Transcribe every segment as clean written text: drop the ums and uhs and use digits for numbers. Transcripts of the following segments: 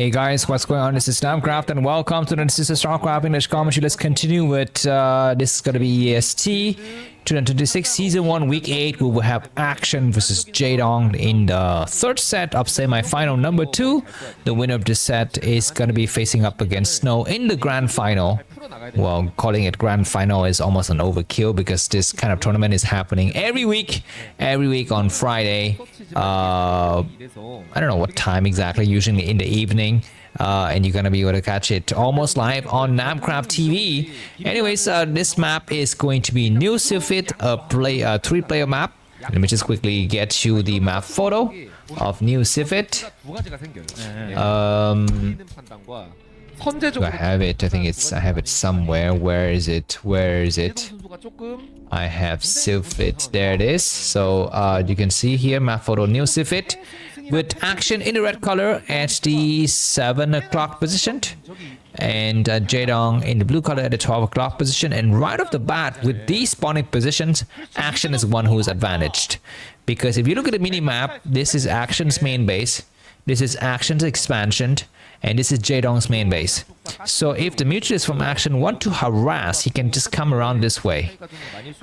Hey guys, what's going on? This is Namkraft and welcome to the Starcraft English commentary. Let's continue with this is going to be EST 2026 Season 1 Week 8. We will have Action versus Jaedong in the third set of semi-final number 2. The winner of this set is going to be facing up against Snow in the grand final. Well, calling it grand final is almost an overkill because this kind of tournament is happening every week on Friday. I don't know what time exactly, usually in the evening. And you're gonna be able to catch it almost live on Namkraft TV. Anyways, this map is going to be new Sylphid, a 3-player map. Let me just quickly get you the map photo of new Sylphid. Do I have it? I think I have it somewhere. Where is it? I have Sylphid. There it is. So you can see here map photo new Sylphid with Action in the red color at the 7 o'clock position, and Jaedong in the blue color at the 12 o'clock position. And right off the bat, with these spawning positions, Action is the one who is advantaged, because if you look at the mini map, this is Action's main base, this is Action's expansion, and this is Jaedong's main base. So if the mutualists from Action want to harass, he can just come around this way.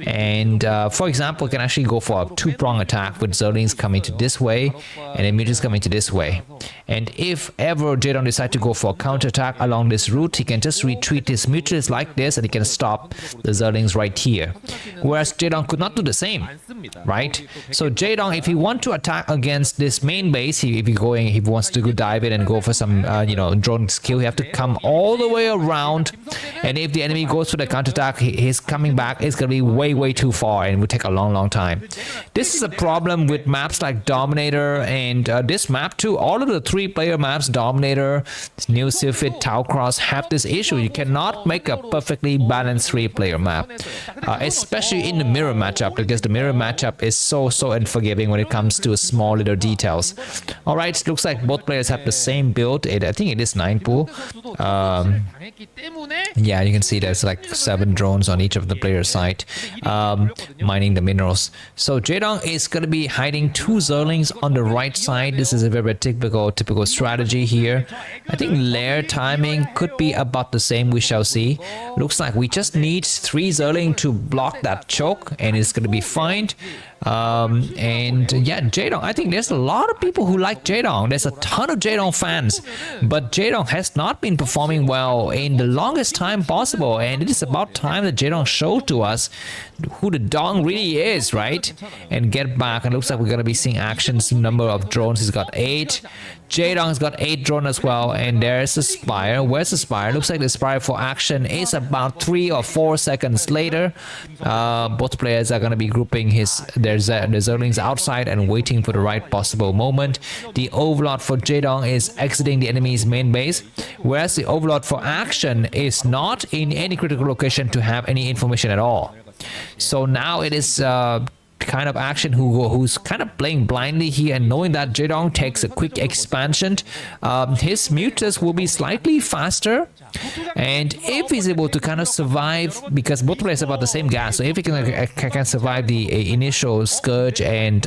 And for example, he can actually go for a 2-prong attack with Zerlings coming to this way and then mutualists coming to this way. And if ever Jaedong decides to go for a counter-attack along this route, he can just retreat his mutualists like this and he can stop the Zerlings right here. Whereas Jaedong could not do the same, right? So Jaedong, if he wants to attack against this main base, if he wants to go dive in and go for some drone skill, he have to come all the way around, and if the enemy goes for the counterattack, his coming back is going to be way too far and will take a long time. This is a problem with maps like Dominator and this map too. All of the 3-player maps, Dominator, New Sylphid, Towcross, have this issue. You cannot make a perfectly balanced 3-player map, especially in the mirror matchup, because the mirror matchup is so unforgiving when it comes to small little details. Alright, looks like both players have the same build. I think it is 9 pool. Yeah, you can see there's like 7 drones on each of the player's side, mining the minerals. So Jaedong is going to be hiding 2 Zerlings on the right side. This is a very typical strategy here. I think lair timing could be about the same. We shall see. Looks like we just need 3 Zerling to block that choke and it's going to be fine. And yeah, Jaedong, I think there's a lot of people who like Jaedong. There's a ton of Jaedong fans, but Jaedong has not been performing well in the longest time possible, and it is about time that Jaedong showed to us who the dong really is, right? And get back. And looks like we're gonna be seeing Action's number of drones. He's got 8. Jaedong's got 8 drones as well, and there's a Spire. Where's the Spire? Looks like the Spire for Action is about 3 or 4 seconds later. Both players are going to be grouping their Zerlings outside and waiting for the right possible moment. The Overlord for Jaedong is exiting the enemy's main base, whereas the Overlord for Action is not in any critical location to have any information at all. So now it is kind of Action who's kind of playing blindly here, and knowing that Jaedong takes a quick expansion, his mutas will be slightly faster, and if he's able to kind of survive, because both players have about the same gas, so if he can survive the initial Scourge and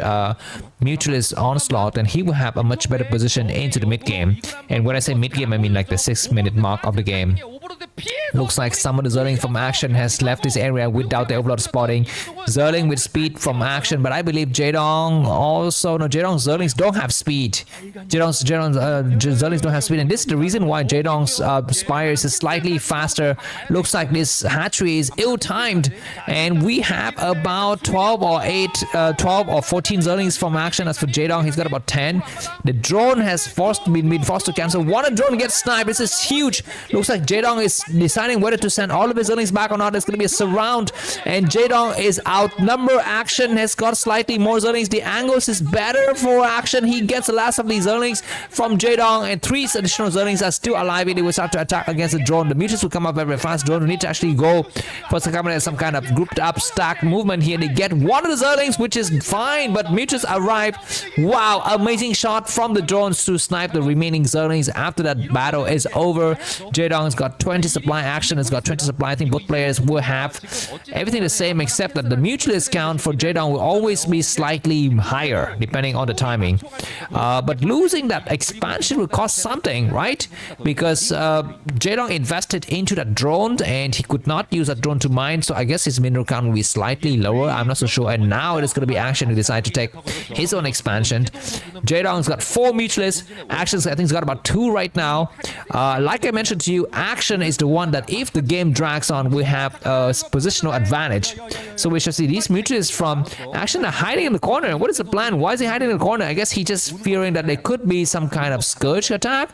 mutualist onslaught, then he will have a much better position into the mid game. And when I say mid game, I mean like the 6-minute mark of the game. Looks like some of the Zerling from Action has left this area without the Overlord spotting. Zerling with speed from Action, but I believe Jaedong also... No, Jaedong's Zerlings don't have speed. Jaedong's Zerlings don't have speed, and this is the reason why Jaedong's Spire is slightly faster. Looks like this hatchery is ill-timed, and we have about 12 or 14 Zerlings from Action. As for Jaedong, he's got about 10. The drone has been forced to cancel. One drone gets sniped. This is huge. Looks like Jaedong is deciding whether to send all of his Zerlings back or not. There's going to be a surround, and Jaedong is outnumbered. Action has got slightly more Zerlings. The angles is better for Action. He gets the last of these Zerlings from Jaedong, and 3 additional Zerlings are still alive. They will start to attack against the drone. The mutants will come up very fast. Drone will need to actually go for some kind of grouped up stack movement here. They get one of the Zerlings, which is fine, but mutants arrive. Wow, amazing shot from the drones to snipe the remaining Zerlings after that battle is over. Jaedong's got 20 supply Action has got 20 supply. I think both players will have everything the same, except that the mutualist count for Jaedong will always be slightly higher depending on the timing. But losing that expansion will cost something, right? Because Jaedong invested into that drone and he could not use that drone to mine, so I guess his mineral count will be slightly lower. I'm not so sure. And now it is going to be Action who decide to take his own expansion. Jaedong's got 4 mutualists. Action's, I think, he's got about 2 right now. Like I mentioned to you, Action is the one that if the game drags on, we have a positional advantage. So we shall see these mutualists from Action are hiding in the corner. What is the plan? Why is he hiding in the corner? I guess he's just fearing that there could be some kind of Scourge attack,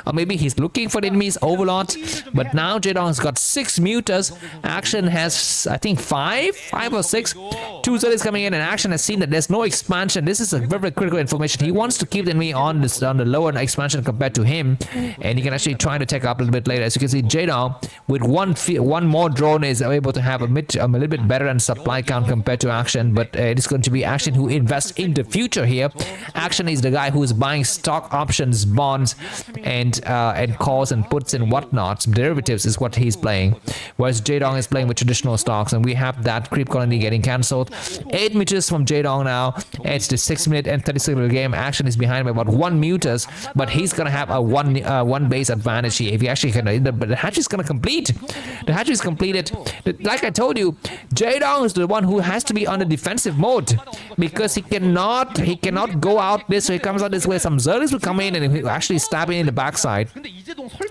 or maybe he's looking for the enemy's Overlord. But now Jaedong's got 6 mutas. Action has, I think, 5 or 6. 2 Zelle coming in, and Action has seen that there's no expansion. This is a very, very critical information. He wants to keep the enemy on the lower expansion compared to him, and he can actually try to take up a little bit later. As you can see, Jaedong with one more drone is able to have a little bit better than supply count compared to Action, but it is going to be Action who invests in the future here. Action is the guy who is buying stock options, bonds, and calls and puts and whatnot. Derivatives is what he's playing, whereas Jaedong is playing with traditional stocks, and we have that creep colony getting cancelled. 8 mutas from Jaedong now. It's the 6 minute and 36 minute game. Action is behind by about 1 mutas, but he's gonna have a one base advantage here if he actually can. But the hatch is gonna complete. The hatch is completed. Like I told you, Jaedong is the one who has to be on the defensive mode because he cannot go out this way. He comes out this way. Some Zergs will come in and he'll actually stab in the backside.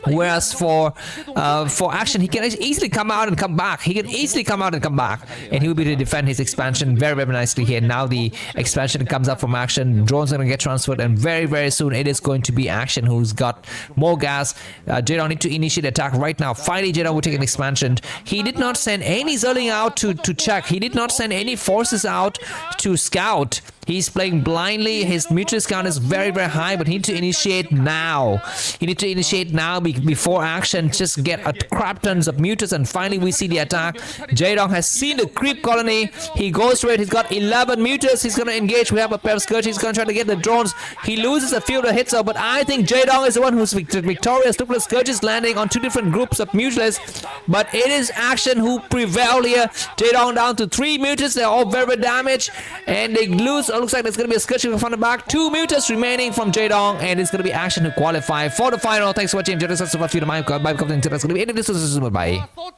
Whereas for Action, he can easily come out and come back. He can easily come out and come back, and he will be able to defend his expansion very, very nicely here. Now the expansion comes up from Action. Drones are going to get transferred, and very, very soon it is going to be Action who's got more gas. Jaedong need to initiate attack right now. Finally, Jaedong will take an expansion. He did not send any Zerling out to check. He did not send any forces out to scout. He's playing blindly. His mutualist count is very, very high, but he needs to initiate now. He needs to initiate now before Action just get a crap tons of mutas, and finally we see the attack. Jaedong has seen the creep colony. He goes for it. He's got 11 mutas. He's going to engage. We have a pair of Scourge. He's going to try to get the drones. He loses a few of the hits, but I think Jaedong is the one who's victorious. Look at the Scourges landing on 2 different groups of mutualists, but it is Action who prevail here. Jaedong down to 3 mutas. They're all very, very damaged, and they lose. Looks like there's going to be a Scourge from the back. 2 mutas remaining from Jaedong, and it's going to be Action who qualify for the final. Thanks for watching. Enjoy the rest of the video. Bye. Bye. Bye.